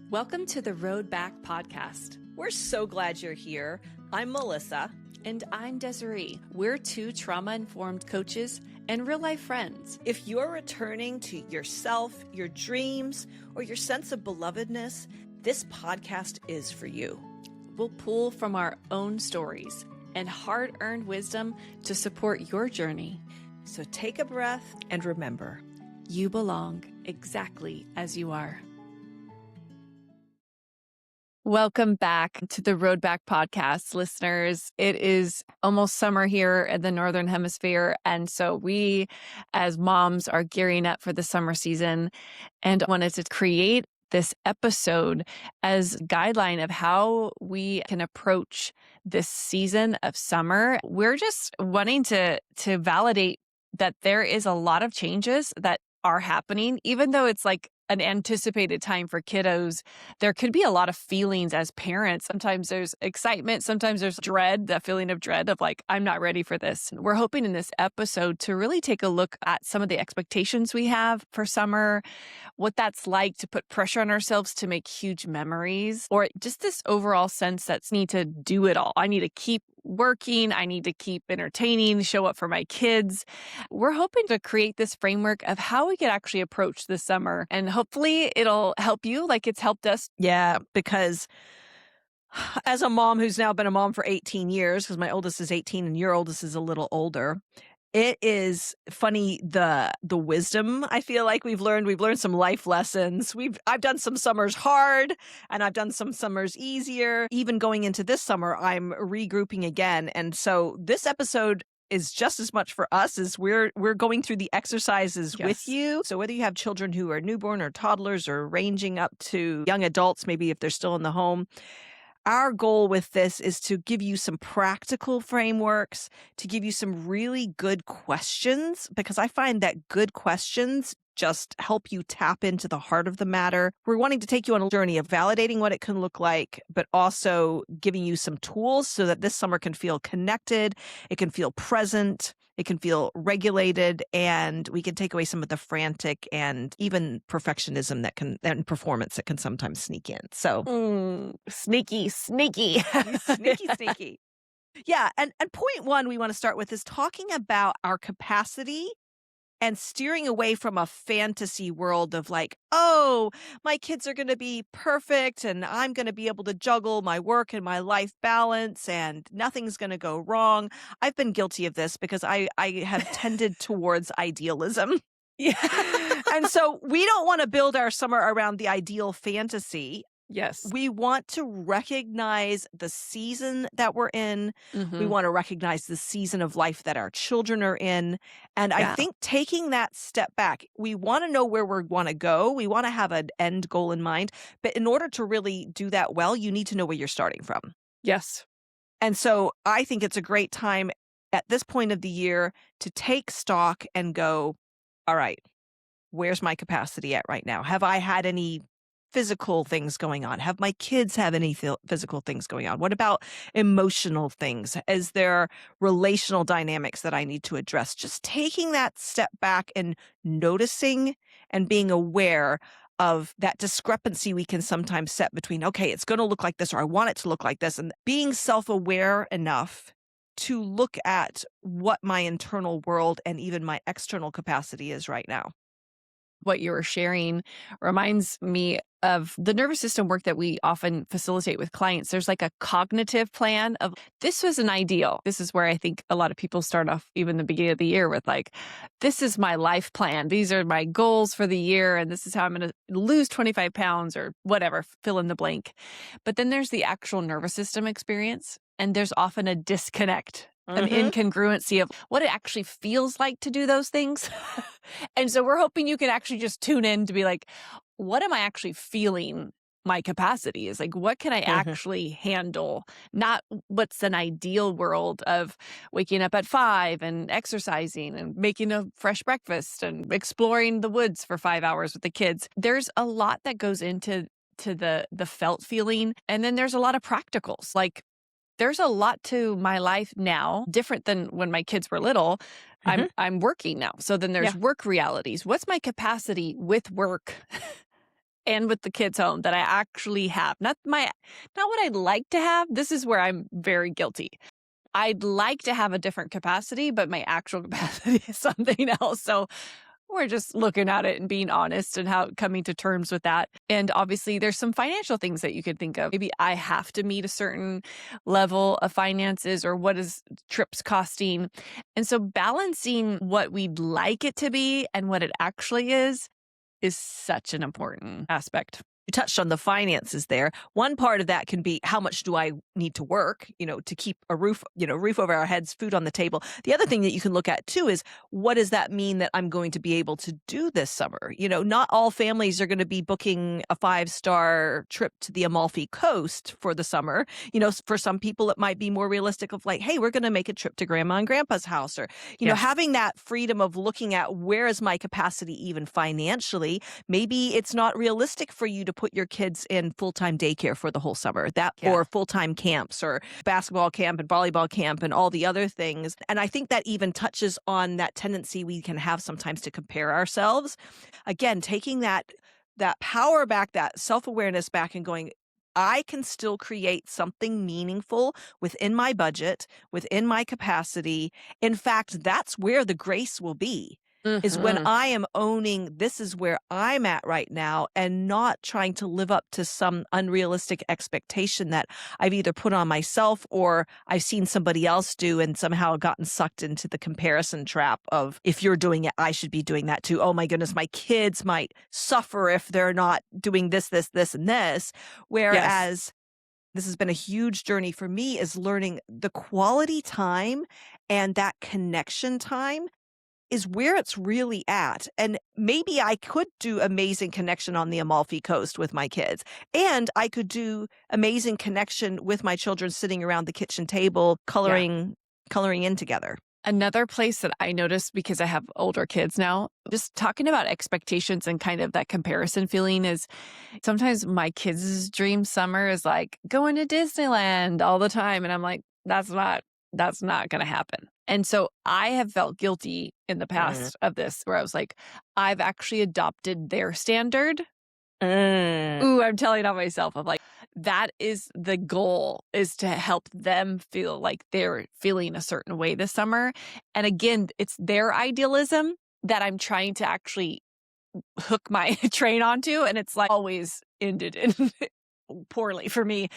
Welcome to the Road Back podcast. We're so glad you're here. I'm Melissa. And I'm Desiree. We're two trauma-informed coaches and real-life friends. If you're returning to yourself, your dreams, or your sense of belovedness, this podcast is for you. We'll pull from our own stories and hard-earned wisdom to support your journey. So take a breath and remember, you belong exactly as you are. Welcome back to the Road Back podcast, listeners. It is almost summer here in the Northern Hemisphere. And so we, as moms, are gearing up for the summer season and wanted to create this episode as a guideline of how we can approach this season of summer. We're just wanting to validate that there is a lot of changes that are happening, even though it's like an anticipated time for kiddos. There could be a lot of feelings as parents. Sometimes there's excitement. Sometimes there's dread, that feeling of dread of like, I'm not ready for this. We're hoping in this episode to really take a look at some of the expectations we have for summer, what that's like to put pressure on ourselves to make huge memories, or just this overall sense that I need to do it all. I need to keep working. I need to keep entertaining, show up for my kids. We're hoping to create this framework of how we could actually approach this summer. And hopefully it'll help you like it's helped us. Yeah, because as a mom who's now been a mom for 18 years, because my oldest is 18 and your oldest is a little older, it is funny the wisdom I feel like we've learned some life lessons. I've done some summers hard and I've done some summers easier. Even going into this summer, I'm regrouping again. And so this episode is just as much for us as we're going through the exercises with you. So whether you have children who are newborn or toddlers or ranging up to young adults, maybe if they're still in the home, our goal with this is to give you some practical frameworks, to give you some really good questions, because I find that good questions just help you tap into the heart of the matter. We're wanting to take you on a journey of validating what it can look like, but also giving you some tools so that this summer can feel connected, it can feel present, it can feel regulated, and we can take away some of the frantic and even perfectionism and performance that can sometimes sneak in. So Sneaky. sneaky. Yeah. And point one we want to start with is talking about our capacity and steering away from a fantasy world of like, oh, my kids are going to be perfect and I'm going to be able to juggle my work and my life balance and nothing's going to go wrong. I've been guilty of this because I have tended towards idealism. Yeah. And so we don't want to build our summer around the ideal fantasy. Yes. We want to recognize the season that we're in. Mm-hmm. We want to recognize the season of life that our children are in. And I think taking that step back, we want to know where we want to go. We want to have an end goal in mind. But in order to really do that well, you need to know where you're starting from. Yes. And so I think it's a great time at this point of the year to take stock and go, all right, where's my capacity at right now? Have I had any physical things going on? Have my kids have any physical things going on? What about emotional things? Is there relational dynamics that I need to address? Just taking that step back and noticing and being aware of that discrepancy we can sometimes set between, okay, it's going to look like this, or I want it to look like this, and being self-aware enough to look at what my internal world and even my external capacity is right now. What you were sharing reminds me of the nervous system work that we often facilitate with clients. There's like a cognitive plan of this was an ideal. This is where I think a lot of people start off even the beginning of the year with like, this is my life plan. These are my goals for the year. And this is how I'm going to lose 25 pounds or whatever, fill in the blank. But then there's the actual nervous system experience. And there's often a disconnect, an incongruency of what it actually feels like to do those things. And so we're hoping you can actually just tune in to be like, what am I actually feeling my capacity is? Like, what can I actually handle? Not what's an ideal world of waking up at 5 and exercising and making a fresh breakfast and exploring the woods for 5 hours with the kids. There's a lot that goes into the felt feeling. And then there's a lot of practicals. Like, there's a lot to my life now, different than when my kids were little. I'm working now. So then there's work realities. What's my capacity with work and with the kids home that I actually have. Not what I'd like to have. This is where I'm very guilty. I'd like to have a different capacity, but my actual capacity is something else. So we're just looking at it and being honest and how coming to terms with that. And obviously there's some financial things that you could think of. Maybe I have to meet a certain level of finances, or what is trips costing. And so balancing what we'd like it to be and what it actually is such an important aspect. You touched on the finances there. One part of that can be, how much do I need to work, to keep a roof over our heads, food on the table. The other thing that you can look at too is, what does that mean that I'm going to be able to do this summer? Not all families are going to be booking a 5-star trip to the Amalfi Coast for the summer. For some people, it might be more realistic of like, hey, we're going to make a trip to grandma and grandpa's house, or, Yes. having that freedom of looking at, where is my capacity even financially? Maybe it's not realistic for you to put your kids in full-time daycare for the whole summer, or full-time camps, or basketball camp and volleyball camp and all the other things. And I think that even touches on that tendency we can have sometimes to compare ourselves. Again, taking that power back, that self-awareness back, and going, I can still create something meaningful within my budget, within my capacity. In fact, that's where the grace will be. Is when I am owning, this is where I'm at right now, and not trying to live up to some unrealistic expectation that I've either put on myself or I've seen somebody else do, and somehow gotten sucked into the comparison trap of, if you're doing it, I should be doing that too. Oh my goodness, my kids might suffer if they're not doing this, this, this, and this. Whereas this has been a huge journey for me, is learning the quality time and that connection time is where it's really at. And maybe I could do amazing connection on the Amalfi Coast with my kids, and I could do amazing connection with my children sitting around the kitchen table, coloring in together. Another place that I noticed, because I have older kids now, just talking about expectations and kind of that comparison feeling, is sometimes my kids' dream summer is like going to Disneyland all the time. And I'm like, that's not going to happen. And so I have felt guilty in the past of this, where I was like, I've actually adopted their standard. Ooh, I'm telling on myself. I'm like, that is the goal, is to help them feel like they're feeling a certain way this summer. And again, it's their idealism that I'm trying to actually hook my train onto. And it's like always ended in poorly for me.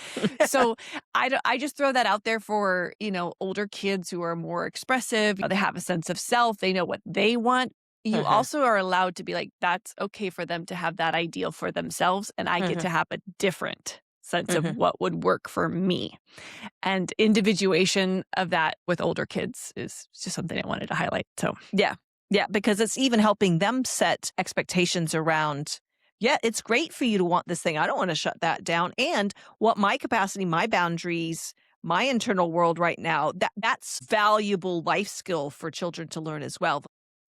So I just throw that out there for, older kids who are more expressive. They have a sense of self. They know what they want. You also are allowed to be like, that's okay for them to have that ideal for themselves. And I get to have a different sense of what would work for me. And individuation of that with older kids is just something I wanted to highlight. So yeah, because it's even helping them set expectations around, it's great for you to want this thing. I don't want to shut that down. And what my capacity, my boundaries, my internal world right now, that's valuable life skill for children to learn as well.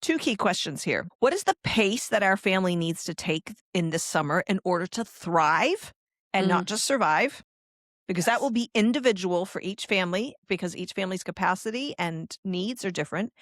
2 key questions here. What is the pace that our family needs to take in this summer in order to thrive and not just survive? Because that will be individual for each family, because each family's capacity and needs are different.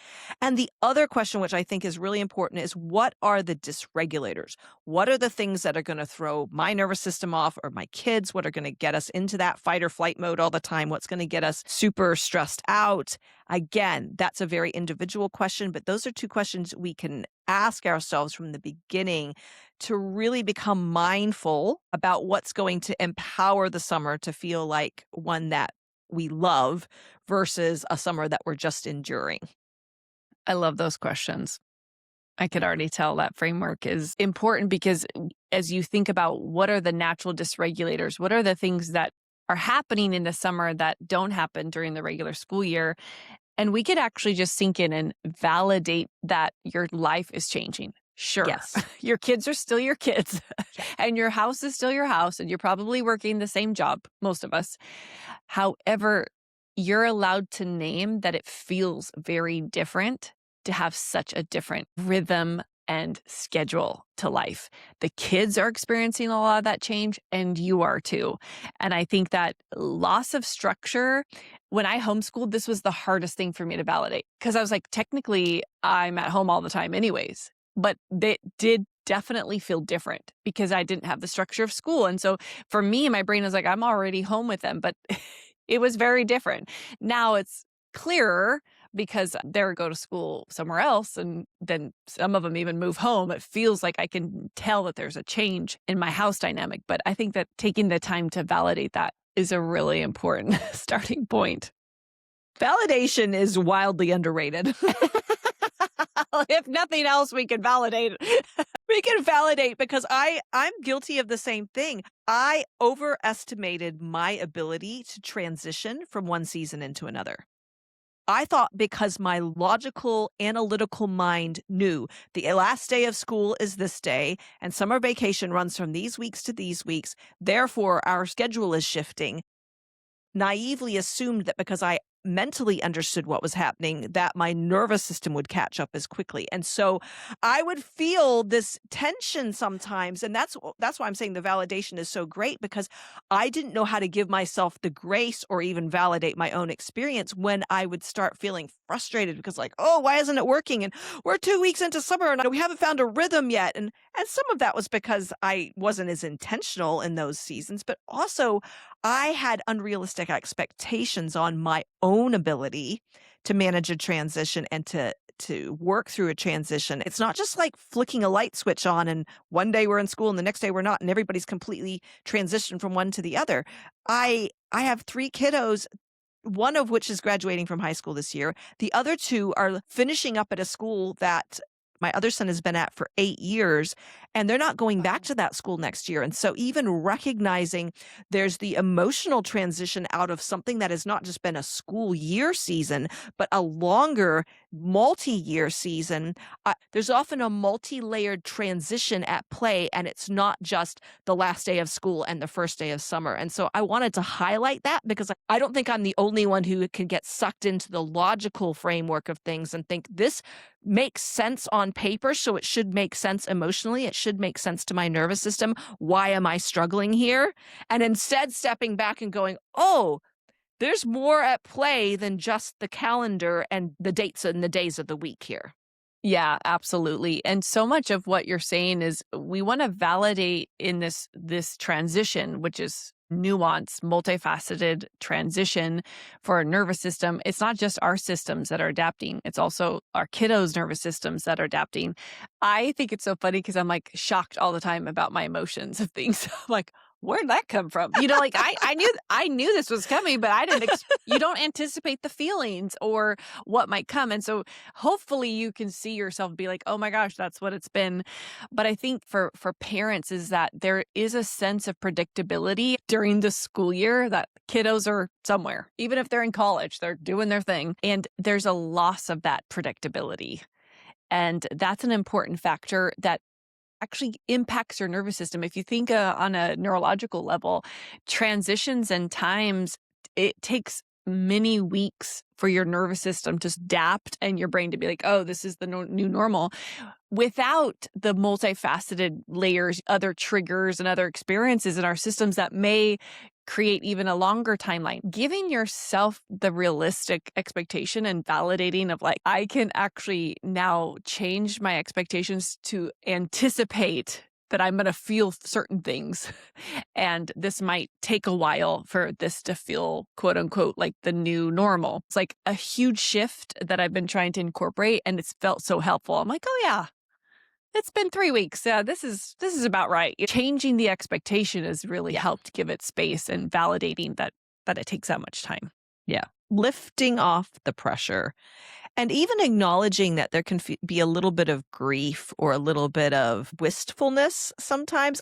And the other question, which I think is really important, is, what are the dysregulators? What are the things that are going to throw my nervous system off, or my kids? What are going to get us into that fight or flight mode all the time? What's going to get us super stressed out? Again, that's a very individual question, but those are 2 questions we can ask ourselves from the beginning to really become mindful about what's going to empower the summer to feel like one that we love versus a summer that we're just enduring. I love those questions. I could already tell that framework is important, because as you think about what are the natural dysregulators, what are the things that are happening in the summer that don't happen during the regular school year, and we could actually just sink in and validate that your life is changing. Sure. Yes. Your kids are still your kids, and your house is still your house, and you're probably working the same job, most of us. However, you're allowed to name that it feels very different to have such a different rhythm and schedule to life. The kids are experiencing a lot of that change, and you are too. And I think that loss of structure, when I homeschooled, this was the hardest thing for me to validate, because I was like, technically, I'm at home all the time anyways. But it did definitely feel different because I didn't have the structure of school. And so for me, my brain was like, I'm already home with them, but it was very different. Now it's clearer because they go to school somewhere else and then some of them even move home. It feels like I can tell that there's a change in my house dynamic. But I think that taking the time to validate that is a really important starting point. Validation is wildly underrated. If nothing else, we can validate it. We can validate because I'm guilty of the same thing. I overestimated my ability to transition from one season into another. I thought because my logical, analytical mind knew the last day of school is this day and summer vacation runs from these weeks to these weeks, therefore our schedule is shifting, naively assumed that because I mentally understood what was happening, that my nervous system would catch up as quickly. And so I would feel this tension sometimes. And that's why I'm saying the validation is so great, because I didn't know how to give myself the grace or even validate my own experience when I would start feeling frustrated because like, oh, why isn't it working? And we're 2 weeks into summer and we haven't found a rhythm yet. And some of that was because I wasn't as intentional in those seasons, but also I had unrealistic expectations on my own ability to manage a transition and to work through a transition. It's not just like flicking a light switch on and one day we're in school and the next day we're not and everybody's completely transitioned from one to the other. I have 3 kiddos, one of which is graduating from high school this year. The other 2 are finishing up at a school that my other son has been at for 8 years, and they're not going back to that school next year. And so even recognizing there's the emotional transition out of something that has not just been a school year season, but a longer multi-year season, there's often a multi-layered transition at play, and it's not just the last day of school and the first day of summer. And so I wanted to highlight that because I don't think I'm the only one who can get sucked into the logical framework of things and think this makes sense on paper, so it should make sense emotionally. It should make sense to my nervous system. Why am I struggling here? And instead stepping back and going, oh, there's more at play than just the calendar and the dates and the days of the week here. Yeah, absolutely. And so much of what you're saying is we want to validate in this transition, which is nuanced, multifaceted transition for our nervous system. It's not just our systems that are adapting, it's also our kiddos' nervous systems that are adapting. I think it's so funny because I'm like shocked all the time about my emotions of things. I'm like, where'd that come from? Like I knew this was coming, but I didn't. You don't anticipate the feelings or what might come, and so hopefully you can see yourself be like, oh my gosh, that's what it's been. But I think for parents is that there is a sense of predictability during the school year that kiddos are somewhere, even if they're in college, they're doing their thing, and there's a loss of that predictability, and that's an important factor that actually impacts your nervous system. If you think on a neurological level, transitions and times, it takes many weeks for your nervous system to adapt and your brain to be like, oh, this is the new normal. Without the multifaceted layers, other triggers and other experiences in our systems that may create even a longer timeline, giving yourself the realistic expectation and validating of like, I can actually now change my expectations to anticipate that I'm going to feel certain things. And this might take a while for this to feel quote unquote like the new normal. It's like a huge shift that I've been trying to incorporate and it's felt so helpful. I'm like, oh yeah, it's been 3 weeks. This is about right. Changing the expectation has really helped give it space and validating that it takes that much time. Yeah. Lifting off the pressure and even acknowledging that there can be a little bit of grief or a little bit of wistfulness sometimes.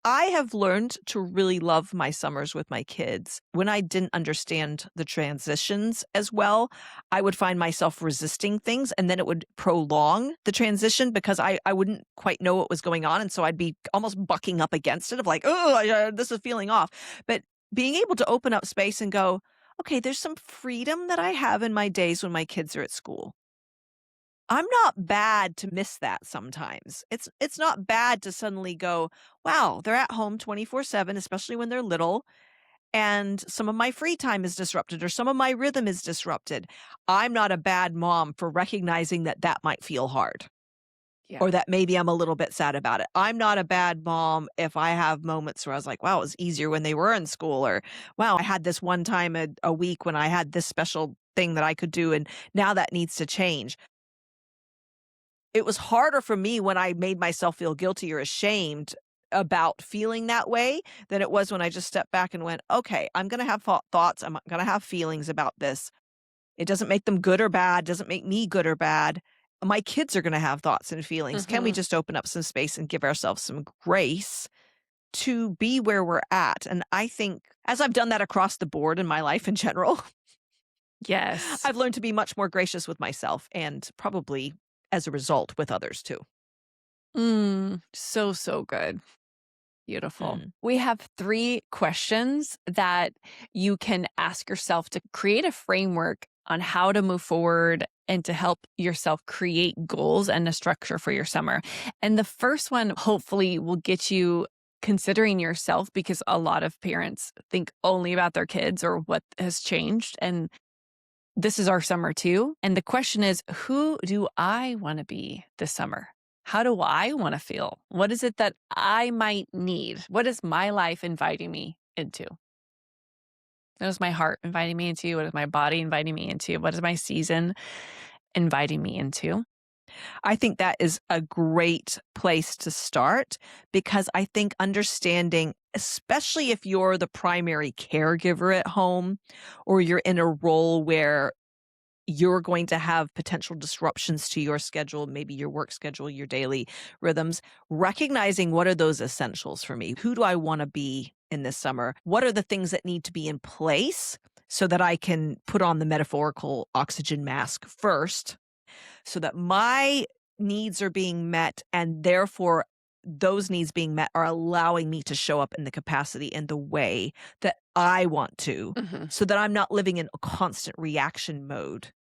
I have learned to really love my summers with my kids. When I didn't understand the transitions as well, I would find myself resisting things and then it would prolong the transition because I wouldn't quite know what was going on. And so I'd be almost bucking up against it of like, oh, this is feeling off. But being able to open up space and go, okay, there's some freedom that I have in my days when my kids are at school. I'm not bad to miss that sometimes. It's not bad to suddenly go, wow, they're at home 24/7, especially when they're little, and some of my free time is disrupted or some of my rhythm is disrupted. I'm not a bad mom for recognizing that that might feel hard. Yeah. or that maybe I'm a little bit sad about it. I'm not a bad mom if I have moments where I was like, wow, it was easier when they were in school, or wow, I had this one time a week when I had this special thing that I could do, and now that needs to change. It was harder for me when I made myself feel guilty or ashamed about feeling that way than it was when I just stepped back and went, okay, I'm going to have thoughts. I'm going to have feelings about this. It doesn't make them good or bad, doesn't make me good or bad. My kids are going to have thoughts and feelings. Can we Mhm. just open up some space and give ourselves some grace to be where we're at? And I think as I've done that across the board in my life in general, Yes. I've learned to be much more gracious with myself and probably as a result with others too. So, so good. Beautiful. Mm. We have 3 questions that you can ask yourself to create a framework on how to move forward and to help yourself create goals and a structure for your summer. And the first one hopefully will get you considering yourself, because a lot of parents think only about their kids or what has changed. And this is our summer too. And the question is, who do I want to be this summer? How do I want to feel? What is it that I might need? What is my life inviting me into? What is my heart inviting me into? What is my body inviting me into? What is my season inviting me into? I think that is a great place to start because I think understanding, especially if you're the primary caregiver at home or you're in a role where you're going to have potential disruptions to your schedule, maybe your work schedule, your daily rhythms, recognizing what are those essentials for me? Who do I want to be in this summer? What are the things that need to be in place so that I can put on the metaphorical oxygen mask first so that my needs are being met and therefore those needs being met are allowing me to show up in the capacity and the way that I want to, Mhm. so that I'm not living in a constant reaction mode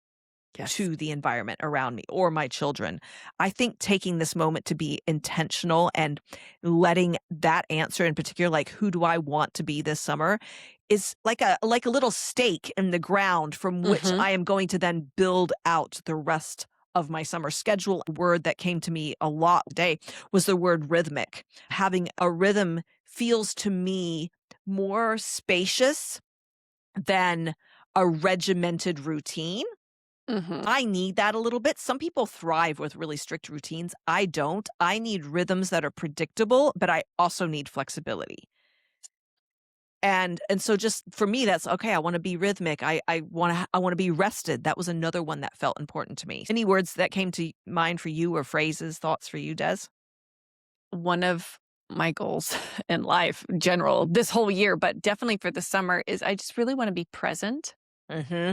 Yes. to the environment around me or my children. I think taking this moment to be intentional and letting that answer in particular, like who do I want to be this summer, is like a little stake in the ground from which Mhm. I am going to then build out the rest of my summer schedule. A word that came to me a lot today was the word rhythmic. Having a rhythm feels to me more spacious than a regimented routine. Mhm. I need that a little bit. Some people thrive with really strict routines. I don't. I need rhythms that are predictable, but I also need flexibility. And so just for me, that's okay. I want to be rhythmic. I want to be rested. That was another one that felt important to me. Any words that came to mind for you or phrases, thoughts for you, Des? One of my goals in life, general, this whole year, but definitely for the summer, is I just really want to be present. Mm-hmm.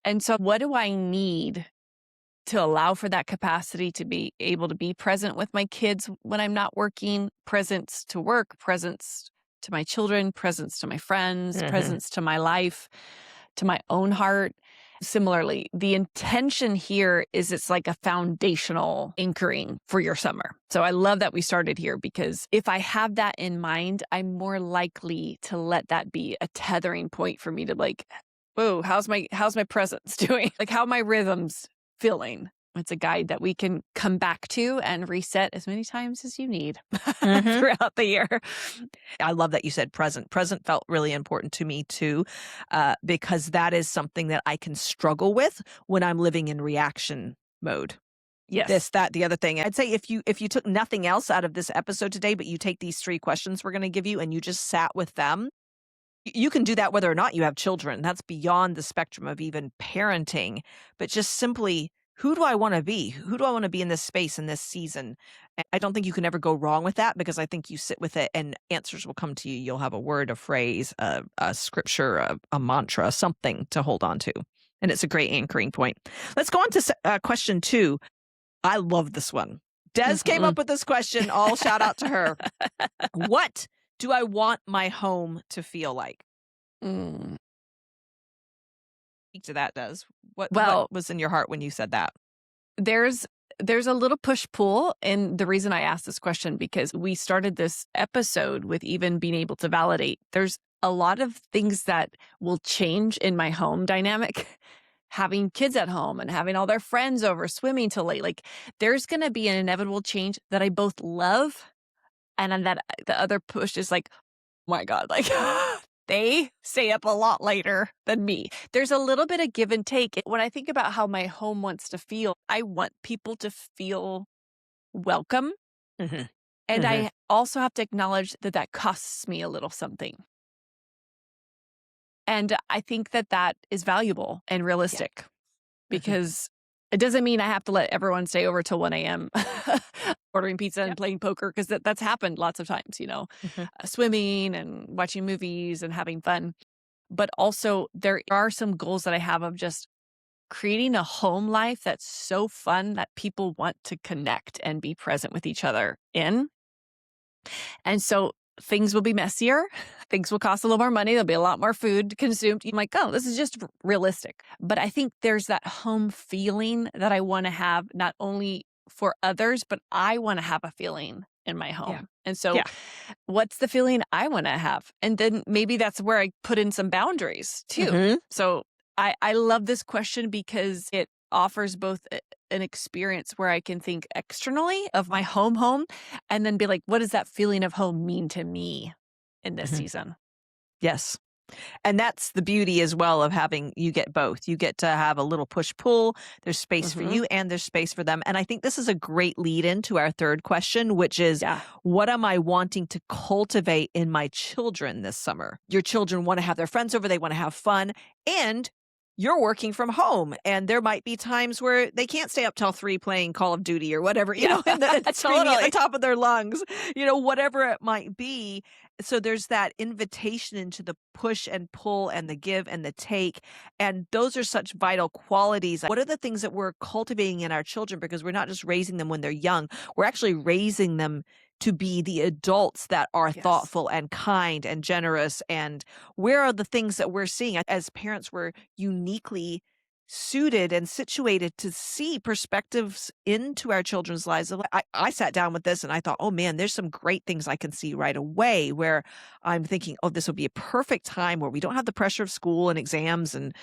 And so, what do I need to allow for that capacity to be able to be present with my kids when I'm not working, presence to work, presence to my children, presence to my friends, Mm-hmm. presence to my life, to my own heart. Similarly, the intention here is it's like a foundational anchoring for your summer. So I love that we started here, because if I have that in mind, I'm more likely to let that be a tethering point for me to like, whoa, how's my presence doing? Like, how are my rhythms feeling? It's a guide that we can come back to and reset as many times as you need Mm-hmm. throughout the year. I love that you said present. Present felt really important to me too, because that is something that I can struggle with when I'm living in reaction mode. This, Yes. that, the other thing. I'd say if you took nothing else out of this episode today, but you take these 3 questions we're going to give you and you just sat with them, you can do that whether or not you have children. That's beyond the spectrum of even parenting, but just simply, who do I want to be? Who do I want to be in this space in this season? And I don't think you can ever go wrong with that because I think you sit with it and answers will come to you. You'll have a word, a phrase, a scripture, a mantra, something to hold on to. And it's a great anchoring point. Let's go on to question 2. I love this one. Des came Mhm. up with this question. All shout out to her. What do I want my home to feel like? Mm. Speak to that, Des. What Well, was in your heart when you said that? there's there's a little push-pull, and the reason I asked this question, because we started this episode with even being able to validate. There's a lot of things that will change in my home dynamic having kids at home and having all their friends over, swimming till late. Like there's going to be an inevitable change that I both love and then that the other push is like, oh my God, like they stay up a lot later than me. There's a little bit of give and take. When I think about how my home wants to feel, I want people to feel welcome. Mm-hmm. And Mm-hmm. I also have to acknowledge that that costs me a little something. And I think that that is valuable and realistic because it doesn't mean I have to let everyone stay over till 1 a.m. ordering pizza and playing poker because that's happened lots of times, swimming and watching movies and having fun. But also there are some goals that I have of just creating a home life that's so fun that people want to connect and be present with each other in. And so things will be messier. Things will cost a little more money. There'll be a lot more food consumed. I'm like, oh, this is just realistic. But I think there's that home feeling that I want to have not only for others, but I want to have a feeling in my home. Yeah. And so what's the feeling I want to have? And then maybe that's where I put in some boundaries too. Mm-hmm. So I love this question because it offers both an experience where I can think externally of my home, and then be like, what does that feeling of home mean to me in this season? Yes. And that's the beauty as well of having, you get both. You get to have a little push-pull. There's space for you and there's space for them. And I think this is a great lead into our third question, which is, what am I wanting to cultivate in my children this summer? Your children want to have their friends over. They want to have fun. And you're working from home. And there might be times where they can't stay up till 3 playing Call of Duty or whatever, and screaming at the top of their lungs, whatever it might be. So there's that invitation into the push and pull and the give and the take. And those are such vital qualities. What are the things that we're cultivating in our children? Because we're not just raising them when they're young, we're actually raising them to be the adults that are thoughtful and kind and generous. And where are the things that we're seeing? As parents, we're uniquely suited and situated to see perspectives into our children's lives. I sat down with this and I thought, oh man, there's some great things I can see right away where I'm thinking, oh, this would be a perfect time where we don't have the pressure of school and exams and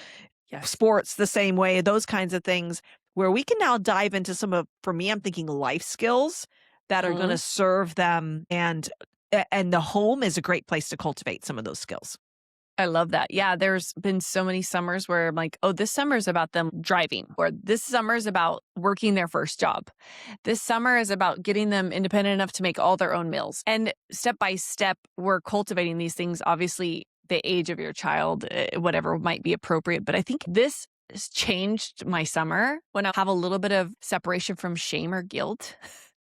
sports the same way, those kinds of things, where we can now dive into some of, for me, I'm thinking life skills that are going to serve them. And the home is a great place to cultivate some of those skills. I love that. Yeah, there's been so many summers where I'm like, oh, this summer is about them driving, or this summer is about working their first job. This summer is about getting them independent enough to make all their own meals. And step by step, we're cultivating these things. Obviously, the age of your child, whatever might be appropriate. But I think this has changed my summer when I have a little bit of separation from shame or guilt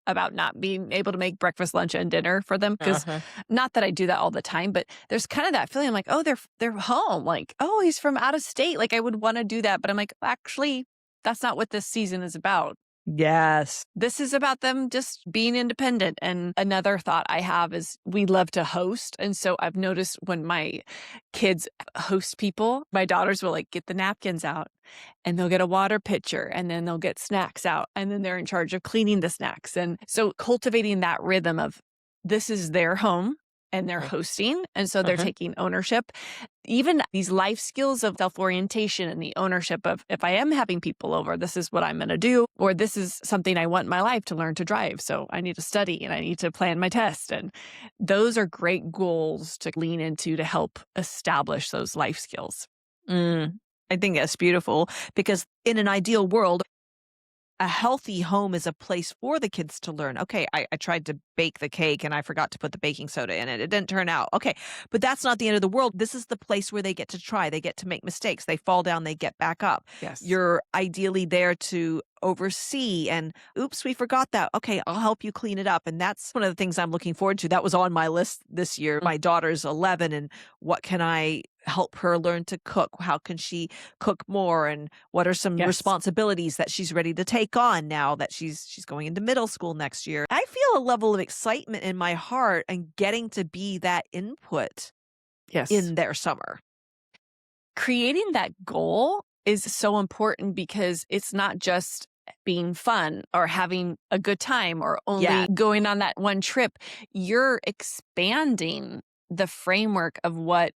about not being able to make breakfast, lunch, and dinner for them. Because not that I do that all the time, but there's kind of that feeling like, oh, they're home. Like, oh, he's from out of state. Like I would want to do that. But I'm like, actually, that's not what this season is about. Yes. This is about them just being independent. And another thought I have is we love to host. And so I've noticed when my kids host people, my daughters will like get the napkins out and they'll get a water pitcher and then they'll get snacks out and then they're in charge of cleaning the snacks. And so cultivating that rhythm of this is their home and they're hosting. And so they're taking ownership. Even these life skills of self-orientation and the ownership of if I am having people over, this is what I'm going to do, or this is something I want in my life to learn to drive. So I need to study and I need to plan my test. And those are great goals to lean into to help establish those life skills. I think that's beautiful because in an ideal world, a healthy home is a place for the kids to learn. Okay, I tried to bake the cake and I forgot to put the baking soda in it. It didn't turn out. Okay, but that's not the end of the world. This is the place where they get to try. They get to make mistakes. They fall down, they get back up. Yes. You're ideally there to oversee and oops, we forgot that. Okay, I'll help you clean it up. And that's one of the things I'm looking forward to. That was on my list this year. My daughter's 11 and what can I help her learn to cook? How can she cook more? And what are some responsibilities that she's ready to take on now that she's going into middle school next year? I feel a level of excitement in my heart and getting to be that input in their summer. Creating that goal is so important because it's not just being fun or having a good time or only going on that one trip. You're expanding the framework of what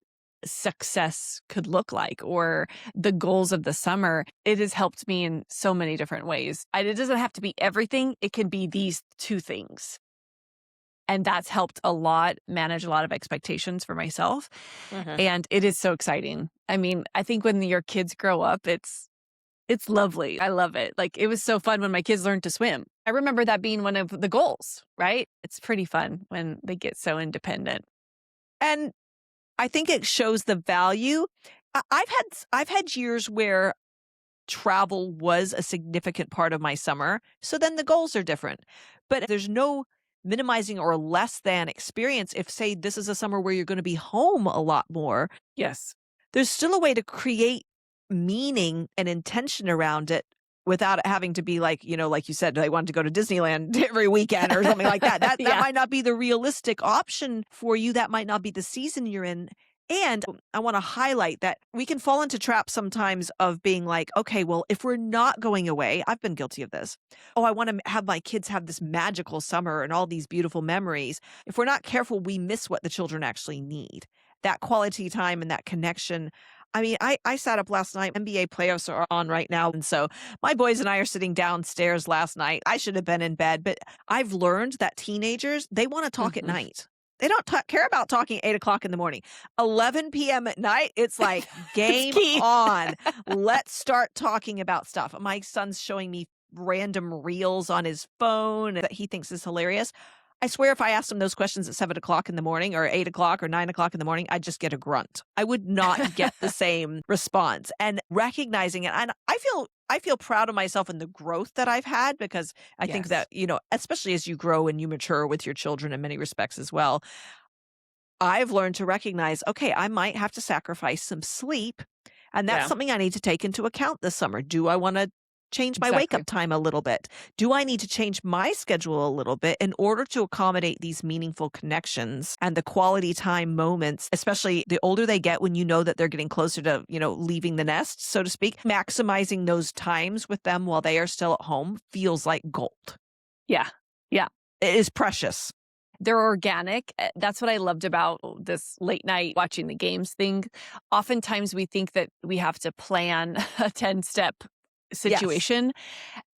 success could look like or the goals of the summer. It has helped me in so many different ways. It doesn't have to be everything. It can be these two things. And that's helped a lot manage a lot of expectations for myself. Mhm. And it is so exciting. I mean, I think when your kids grow up, it's lovely. I love it. Like, it was so fun when my kids learned to swim. I remember that being one of the goals, right? It's pretty fun when they get so independent. And I think it shows the value. I've had years where travel was a significant part of my summer, so then the goals are different. But there's no minimizing or less than experience if, say, this is a summer where you're gonna be home a lot more. Yes. There's still a way to create meaning and intention around it without it having to be like, like you said, they wanted to go to Disneyland every weekend or something like that. That Yeah. might not be the realistic option for you. That might not be the season you're in. And I want to highlight that we can fall into traps sometimes of being like, okay, well, if we're not going away, I've been guilty of this. Oh, I want to have my kids have this magical summer and all these beautiful memories. If we're not careful, we miss what the children actually need. That quality time and that connection. I mean, I sat up last night. NBA playoffs are on right now. And so my boys and I are sitting downstairs last night. I should have been in bed, but I've learned that teenagers, they want to talk at Mhm. night. They don't care about talking at 8 o'clock in the morning. 11 p.m. at night, it's like game key. on. Let's start talking about stuff. My son's showing me random reels on his phone that he thinks is hilarious. I swear if I asked him those questions at 7 o'clock in the morning or 8 o'clock or 9 o'clock in the morning, I'd just get a grunt. I would not get the same response. And recognizing it, and I feel proud of myself and the growth that I've had because I think Yes. that, especially as you grow and you mature with your children in many respects as well, I've learned to recognize, okay, I might have to sacrifice some sleep. And that's Yeah, something I need to take into account this summer. Do I want to change my wake exactly. up time a little bit? Do I need to change my schedule a little bit in order to accommodate these meaningful connections and the quality time moments, especially the older they get when you know that they're getting closer to, leaving the nest, so to speak, maximizing those times with them while they are still at home feels like gold. Yeah. Yeah. It is precious. They're organic. That's what I loved about this late night watching the games thing. Oftentimes we think that we have to plan a 10-step Yes. situation,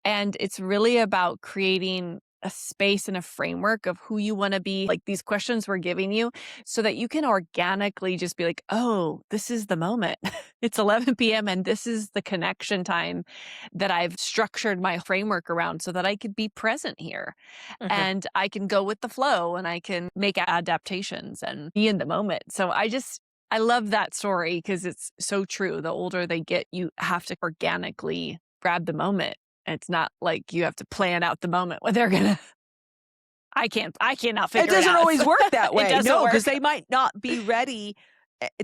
and it's really about creating a space and a framework of who you wanna be, like, these questions we're giving you, so that you can organically just be like, "Oh, this is the moment. It's 11 p.m., and this is the connection time that I've structured my framework around so that I could be present here, Mhm. and I can go with the flow, and I can make adaptations and be in the moment." So I love that story because it's so true. The older they get, you have to organically grab the moment. It's not like you have to plan out the moment when they're gonna I cannot It figure it doesn't out. always work that It way. doesn't No, because work. they might not be ready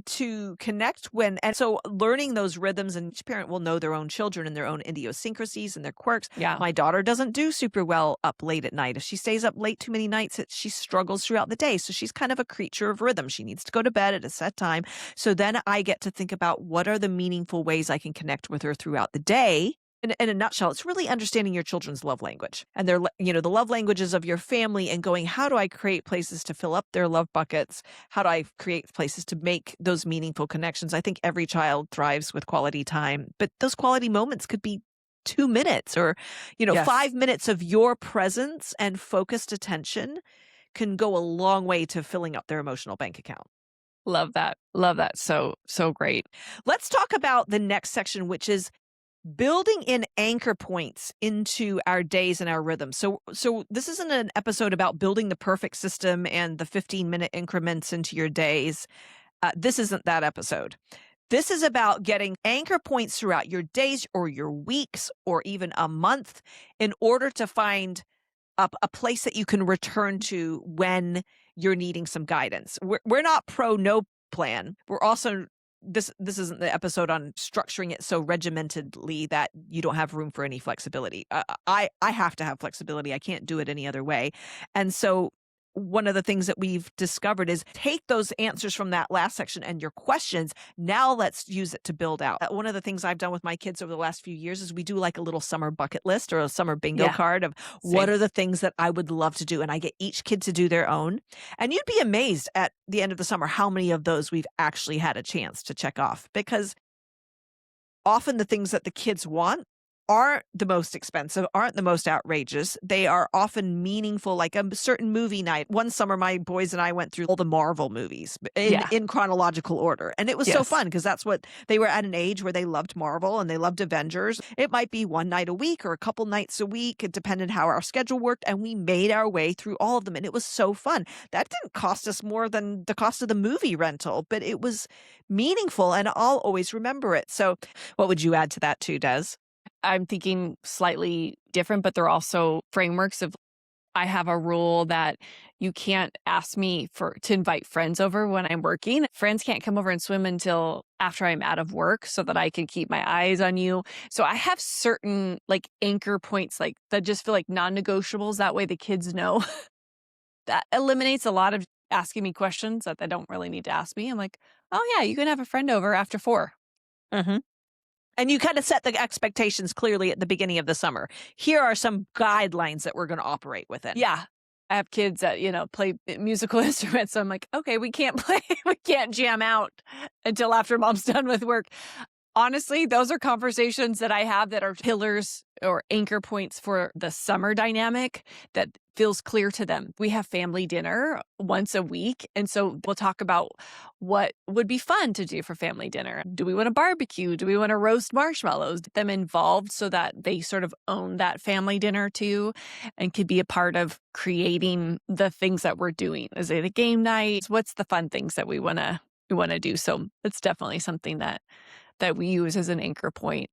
to connect when, and so learning those rhythms, and each parent will know their own children and their own idiosyncrasies and their quirks. Yeah. My daughter doesn't do super well up late at night. If she stays up late too many nights, she struggles throughout the day. So she's kind of a creature of rhythm. She needs to go to bed at a set time. So then I get to think about what are the meaningful ways I can connect with her throughout the day. In a nutshell, it's really understanding your children's love language and the love languages of your family and going, how do I create places to fill up their love buckets? How do I create places to make those meaningful connections? I think every child thrives with quality time, but those quality moments could be 2 minutes or, Yes. 5 minutes of your presence and focused attention can go a long way to filling up their emotional bank account. Love that. Love that. So, so great. Let's talk about the next section, which is building in anchor points into our days and our rhythms. So this isn't an episode about building the perfect system and the 15-minute increments into your days. This isn't that episode. This is about getting anchor points throughout your days or your weeks or even a month in order to find a place that you can return to when you're needing some guidance. We're not pro no plan. We're also this isn't the episode on structuring it so regimentedly that you don't have room for any flexibility. I have to have flexibility. I can't do it any other way. And so one of the things that we've discovered is take those answers from that last section and your questions. Now let's use it to build out. One of the things I've done with my kids over the last few years is we do like a little summer bucket list or a summer bingo Yeah, card of what same. are the things that I would love to do. And I get each kid to do their own. And you'd be amazed at the end of the summer how many of those we've actually had a chance to check off, because often the things that the kids want aren't the most expensive, aren't the most outrageous. They are often meaningful, like a certain movie night. One summer, my boys and I went through all the Marvel movies Yeah. in chronological order. And it was so Yes. fun because that's what they were at, an age where they loved Marvel and they loved Avengers. It might be one night a week or a couple nights a week. It depended how our schedule worked. And we made our way through all of them. And it was so fun. That didn't cost us more than the cost of the movie rental, but it was meaningful and I'll always remember it. So what would you add to that too, Des? I'm thinking slightly different, but they're also frameworks of I have a rule that you can't ask me to invite friends over when I'm working. Friends can't come over and swim until after I'm out of work so that I can keep my eyes on you. So I have certain like anchor points like that just feel like non-negotiables. That way the kids know. That eliminates a lot of asking me questions that they don't really need to ask me. I'm like, oh yeah, you can have a friend over after 4. Mm-hmm. And you kind of set the expectations clearly at the beginning of the summer. Here are some guidelines that we're going to operate within. Yeah. I have kids that, play musical instruments. So I'm like, okay, we can't play, we can't jam out until after mom's done with work. Honestly, those are conversations that I have that are pillars or anchor points for the summer dynamic that feels clear to them. We have family dinner once a week. And so we'll talk about what would be fun to do for family dinner. Do we want to barbecue? Do we want to roast marshmallows? Get them involved so that they sort of own that family dinner too and could be a part of creating the things that we're doing. Is it a game night? What's the fun things that we want to do? So it's definitely something that we use as an anchor point.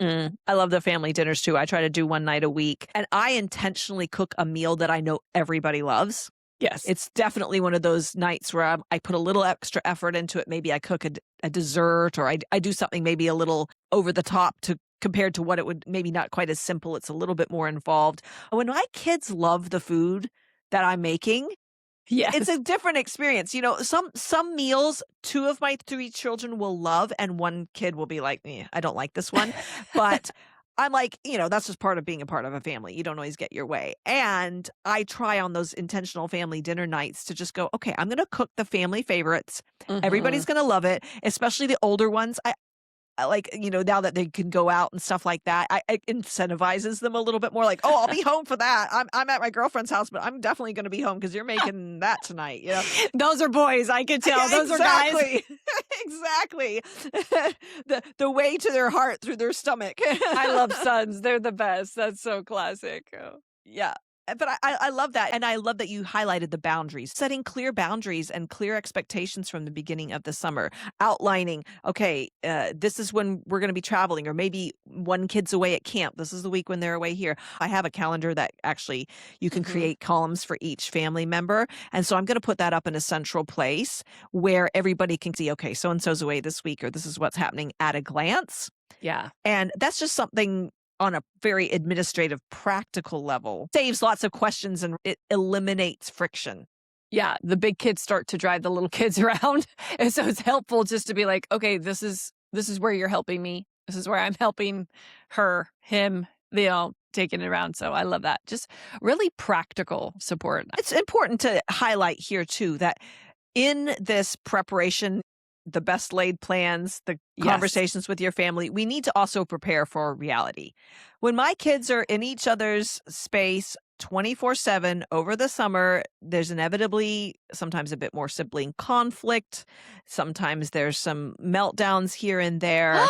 I love the family dinners too. I try to do one night a week and I intentionally cook a meal that I know everybody loves. Yes. It's definitely one of those nights where I put a little extra effort into it. Maybe I cook a dessert or I do something maybe a little over the top compared to what it would, maybe not quite as simple. It's a little bit more involved. When my kids love the food that I'm making, Yes. it's a different experience. Some meals, 2 of my 3 children will love, and 1 kid will be like, I don't like this one. But I'm like, that's just part of being a part of a family. You don't always get your way. And I try on those intentional family dinner nights to just go, okay, I'm going to cook the family favorites. Everybody's going to love it, especially the older ones. I like, now that they can go out and stuff like that, it incentivizes them a little bit more like, oh, I'll be home for that. I'm at my girlfriend's house, but I'm definitely going to be home because you're making that tonight. Those are boys. I can tell. Yeah, Those are guys. Exactly. the way to their heart through their stomach. I love sons. They're the best. That's so classic. Oh. Yeah. But I love that. And I love that you highlighted the boundaries, setting clear boundaries and clear expectations from the beginning of the summer, outlining, okay, this is when we're going to be traveling, or maybe one kid's away at camp. This is the week when they're away here. I have a calendar that actually you can create columns for each family member. And so I'm going to put that up in a central place where everybody can see, okay, so-and-so's away this week, or this is what's happening at a glance. Yeah. And that's just something on a very administrative, practical level, saves lots of questions and it eliminates friction. Yeah. The big kids start to drive the little kids around. And so it's helpful just to be like, okay, this is where you're helping me. This is where I'm helping her, him, taking it around. So I love that. Just really practical support. It's important to highlight here too, that in this preparation, the best laid plans, the conversations with your family, we need to also prepare for reality. When my kids are in each other's space 24/7 over the summer, there's inevitably sometimes a bit more sibling conflict. Sometimes there's some meltdowns here and there.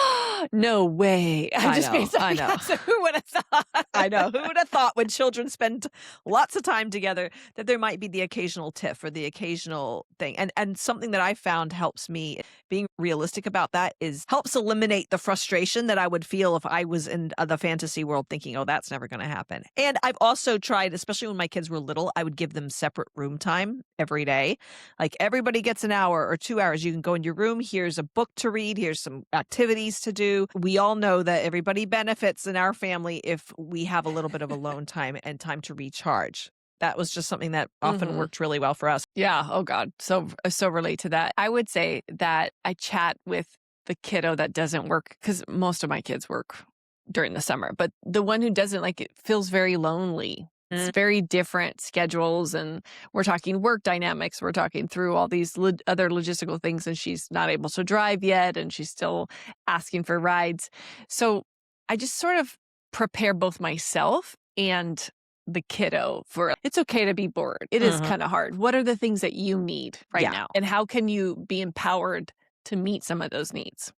No way. I just made something up. So who would have thought? I know. Who would have thought when children spend lots of time together that there might be the occasional tiff or the occasional thing. And something that I found helps me, being realistic about that, helps eliminate the frustration that I would feel if I was in the fantasy world thinking, oh, that's never going to happen. And I've also tried, especially when my kids were little, I would give them separate room time every day. Like everybody gets an hour or 2 hours. You can go in your room. Here's a book to read. Here's some activities to do. We all know that everybody benefits in our family if we have a little bit of alone time and time to recharge. That was just something that often Mhm. worked really well for us. Yeah. Oh God. So relate to that. I would say that I chat with the kiddo that doesn't work because most of my kids work during the summer, but the one who doesn't like it feels very lonely. It's Mm. very different schedules, and we're talking work dynamics. We're talking through all these other logistical things, and she's not able to drive yet, and she's still asking for rides. So I just sort of prepare both myself and the kiddo for it's okay to be bored. It is Mhm. kind of hard. What are the things that you need right Yeah. now? And how can you be empowered to meet some of those needs?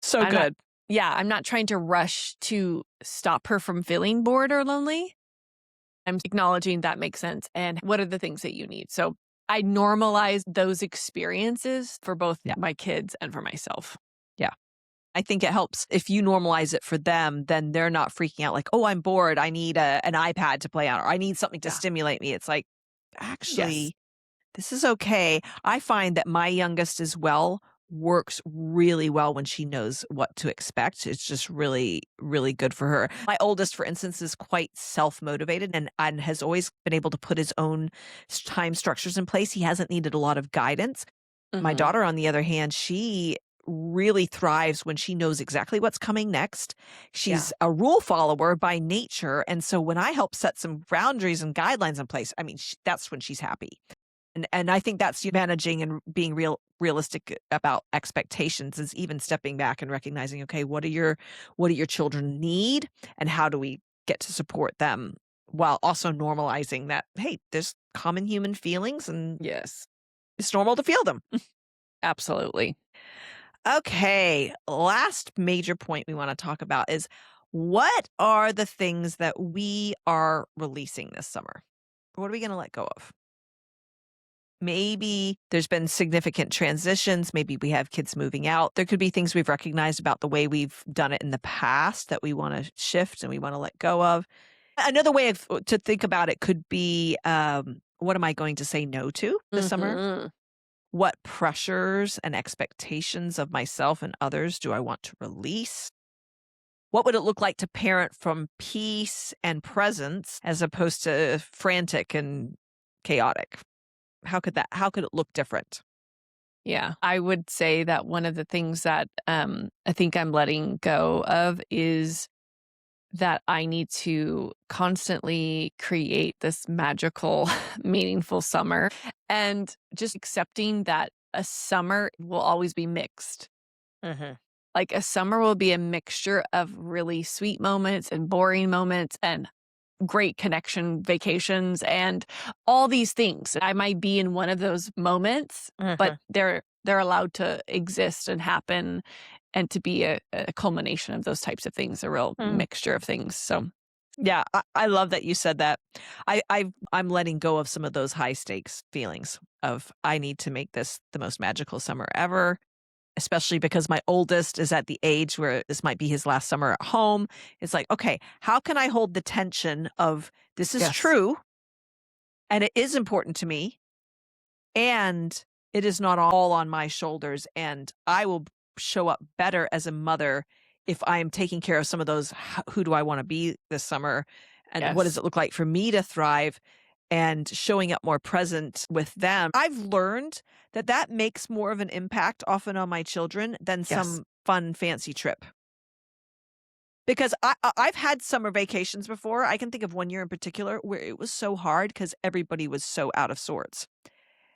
So I'm not, good. yeah, I'm not trying to rush to stop her from feeling bored or lonely. I'm acknowledging that makes sense. And what are the things that you need? So I normalize those experiences for both Yeah. my kids and for myself. Yeah. I think it helps if you normalize it for them, then they're not freaking out like, "Oh, I'm bored. I need an iPad to play on, or I need something to Yeah. stimulate me." It's like, Yes. actually, this is okay. I find that my youngest as well works really well when she knows what to expect. It's just really, really good for her. My oldest, for instance, is quite self-motivated and has always been able to put his own time structures in place. He hasn't needed a lot of guidance. My Hmm. daughter, on the other hand, she really thrives when she knows exactly what's coming next. Yeah. She's a rule follower by nature. And so when I help set some boundaries and guidelines in place, I mean, that's when she's happy. And I think that's you managing and being realistic about expectations is even stepping back and recognizing, okay, what do your children need and how do we get to support them while also normalizing that, hey, there's common human feelings and Yes. it's normal to feel them. Absolutely. Okay, last major point we want to talk about is what are the things that we are releasing this summer? What are we going to let go of? Maybe there's been significant transitions. Maybe we have kids moving out. There could be things we've recognized about the way we've done it in the past that we want to shift and we want to let go of. Another way to think about it could be what am I going to say no to this summer? Hmm. What pressures and expectations of myself and others do I want to release? What would it look like to parent from peace and presence as opposed to frantic and chaotic? How could it look different? Yeah, I would say that one of the things that I think I'm letting go of is that I need to constantly create this magical, meaningful summer and just accepting that a summer will always be mixed. Mhm. Like a summer will be a mixture of really sweet moments and boring moments and great connection vacations and all these things. I might be in one of those moments, but Mhm. they're allowed to exist and happen and to be a culmination of those types of things, a real Mm. mixture of things. So Yeah, I love that you said that. I'm letting go of some of those high stakes feelings of I need to make this the most magical summer ever, especially because my oldest is at the age where this might be his last summer at home. It's like, okay, how can I hold the tension of this is yes. true and it is important to me and it is not all on my shoulders and I will show up better as a mother if I am taking care of some of those who do I want to be this summer and what does Yes. it look like for me to thrive and showing up more present with them. I've learned that that makes more of an impact often on my children than Yes. some fun fancy trip. Because I've had summer vacations before. I can think of one year in particular where it was so hard because everybody was so out of sorts.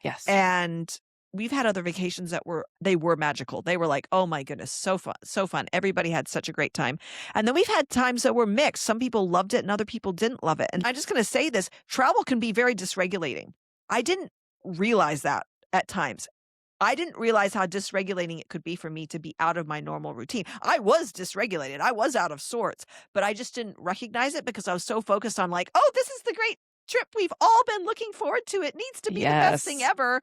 Yes. And we've had other vacations that were magical. They were like, "Oh my goodness, so fun, so fun." Everybody had such a great time. And then we've had times that were mixed. Some people loved it and other people didn't love it. And I'm just going to say this, travel can be very dysregulating. I didn't realize that at times. I didn't realize how dysregulating it could be for me to be out of my normal routine. I was dysregulated. I was out of sorts, but I just didn't recognize it because I was so focused on like, "Oh, this is the great trip we've all been looking forward to. It needs to be the best thing Yes. ever."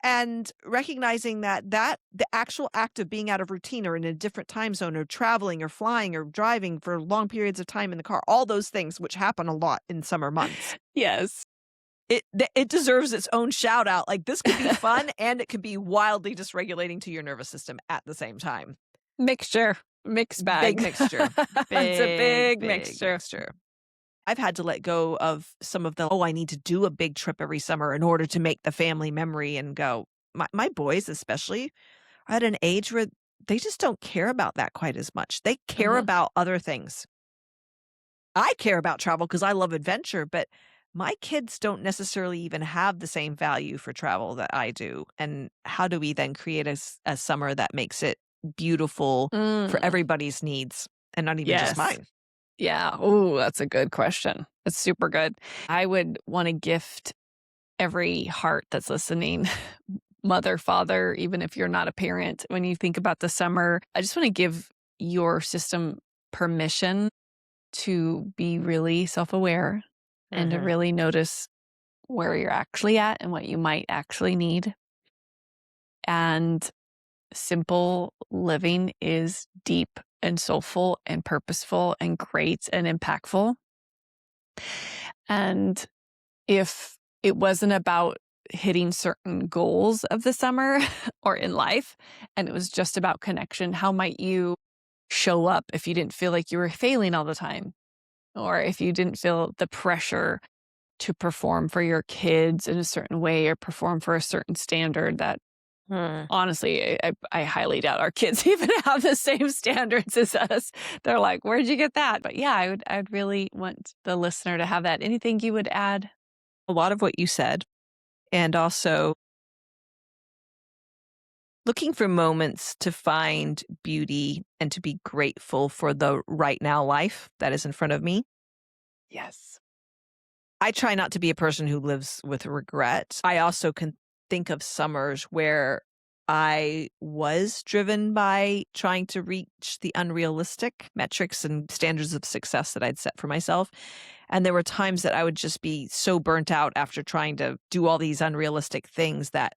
And recognizing that the actual act of being out of routine or in a different time zone or traveling or flying or driving for long periods of time in the car, all those things which happen a lot in summer months. Yes. It deserves its own shout out. Like this could be fun and it could be wildly dysregulating to your nervous system at the same time. Mixture. Mixed Big bag. mixture. It's a Big, big big mixture. mixture. I've had to let go of some of the, "Oh, I need to do a big trip every summer in order to make the family memory," and go. My boys especially are at an age where they just don't care about that quite as much. They care Mhm. about other things. I care about travel because I love adventure, but my kids don't necessarily even have the same value for travel that I do. And how do we then create a summer that makes it beautiful for Mm, everybody's needs and not even just yes. mine? Yeah. Ooh, that's a good question. It's super good. I would wanna gift every heart that's listening, mother, father, even if you're not a parent, when you think about the summer, I just wanna give your system permission to be really self-aware and to Mhm. really notice where you're actually at and what you might actually need. And simple living is deep and soulful and purposeful and great and impactful. And if it wasn't about hitting certain goals of the summer or in life, and it was just about connection, how might you show up if you didn't feel like you were failing all the time? Or if you didn't feel the pressure to perform for your kids in a certain way or perform for a certain standard that Hmm. honestly, I highly doubt our kids even have the same standards as us. They're like, "Where'd you get that?" But yeah, I'd really want the listener to have that. Anything you would add? A lot of what you said, and also looking for moments to find beauty and to be grateful for the right now life that is in front of me. Yes. I try not to be a person who lives with regret. I also can think of summers where I was driven by trying to reach the unrealistic metrics and standards of success that I'd set for myself. And there were times that I would just be so burnt out after trying to do all these unrealistic things that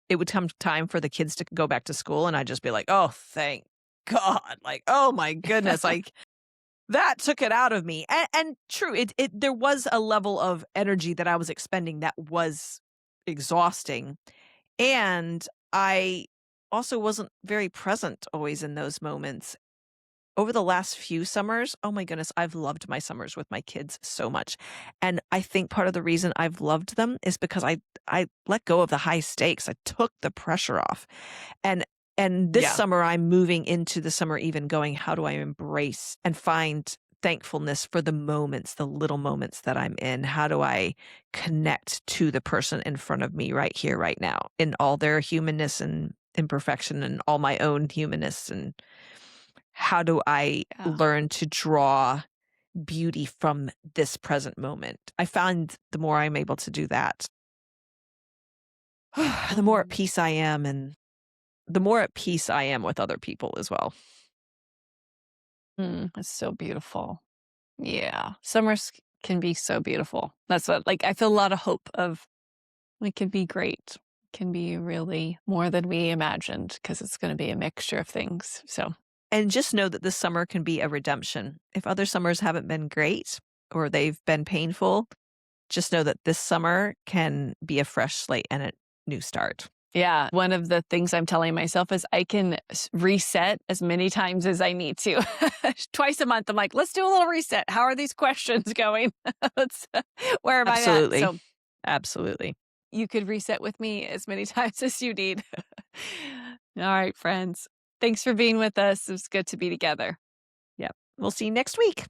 it would come time for the kids to go back to school. And I'd just be like, oh, thank God. Like, oh my goodness. Like, that took it out of me, and true, it there was a level of energy that I was expending that was exhausting, and I also wasn't very present always in those moments. Over the last few summers, oh my goodness, I've loved my summers with my kids so much, and I think part of the reason I've loved them is because I let go of the high stakes, I took the pressure off, and this Yeah. summer, I'm moving into the summer even going, "How do I embrace and find thankfulness for the moments, the little moments that I'm in? How do I connect to the person in front of me right here, right now, in all their humanness and imperfection and all my own humanness? And how do I Yeah. learn to draw beauty from this present moment?" I find the more I'm able to do that, the more at Mm. peace I am, and the more at peace I am with other people as well. It's so beautiful. Yeah. Summers can be so beautiful. That's what, like, I feel a lot of hope of it can be great. Can be really more than we imagined because it's going to be a mixture of things. So, And just know that this summer can be a redemption. If other summers haven't been great or they've been painful, just know that this summer can be a fresh slate and a new start. yeah, one of the things I'm telling myself is I can reset as many times as I need to. Twice a month, I'm like, let's do a little reset. How are these questions going? let's, where am I at? Absolutely. So, Absolutely. you could reset with me as many times as you need. All right, friends. Thanks for being with us. It was good to be together. Yep. We'll see you next week.